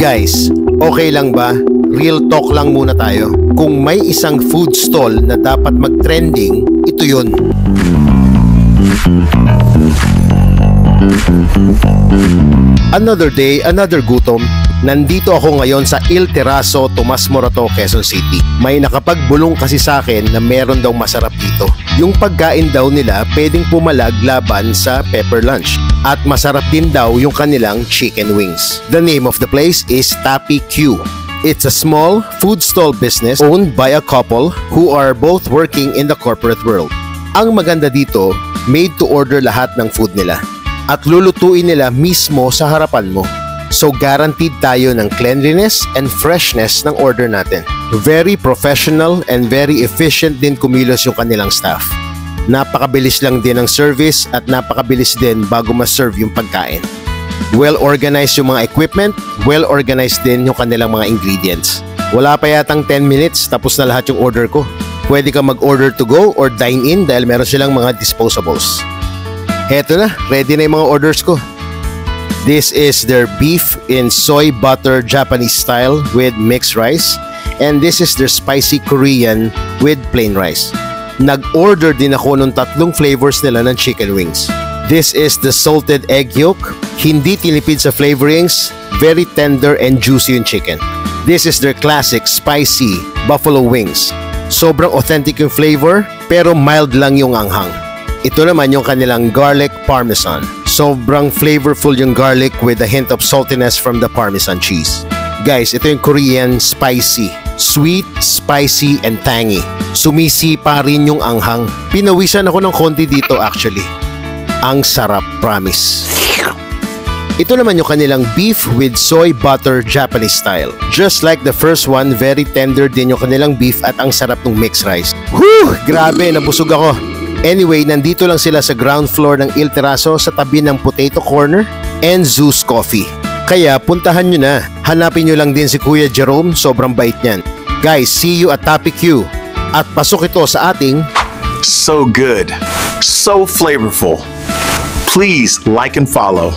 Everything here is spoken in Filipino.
Guys, okay lang ba? Real talk lang muna tayo. Kung may isang food stall na dapat mag-trending, ito yun. Another day, another gutom. Nandito ako ngayon sa Il Terrazo, Tomas Morato, Quezon City. May nakapagbulong kasi sa akin na meron daw masarap dito. Yung pagkain daw nila pwedeng pumalag laban sa pepper lunch. At masarap din daw yung kanilang chicken wings. The name of the place is Tapi Q. It's a small food stall business owned by a couple who are both working in the corporate world. Ang maganda dito, made to order lahat ng food nila. At lulutuin nila mismo sa harapan mo. So guaranteed tayo ng cleanliness and freshness ng order natin. Very professional and very efficient din kumilos yung kanilang staff. Napakabilis lang din ang service at napakabilis din bago ma-serve yung pagkain. Well-organized yung mga equipment, well-organized din yung kanilang mga ingredients. Wala pa yatang 10 minutes tapos na lahat yung order ko. Pwede ka mag-order to go or dine in dahil meron silang mga disposables. Heto na, ready na yung mga orders ko. This is their beef in soy butter Japanese style with mixed rice. And this is their spicy Korean with plain rice. Nag-order din ako ng 3 flavors nila ng chicken wings. This is the salted egg yolk. Hindi tinipid sa flavorings. Very tender and juicy yung chicken. This is their classic spicy buffalo wings. Sobrang authentic yung flavor pero mild lang yung anghang. Ito naman yung kanilang garlic parmesan. Sobrang flavorful yung garlic with a hint of saltiness from the parmesan cheese. Guys, ito yung Korean spicy. Sweet, spicy, and tangy. Sumisipa rin yung anghang. Pinawisan ako ng konti dito actually. Ang sarap, promise. Ito naman yung kanilang beef with soy butter Japanese style. Just like the first one, very tender din yung kanilang beef at ang sarap ng mixed rice. Whew! Grabe, nabusog ako. Anyway, nandito lang sila sa ground floor ng Il Terrazo sa tabi ng Potato Corner and Zeus Coffee. Kaya puntahan nyo na. Hanapin nyo lang din si Kuya Jerome, sobrang bait niyan. Guys, see you at Tapi Q. At pasok ito sa ating So good, so flavorful. Please like and follow.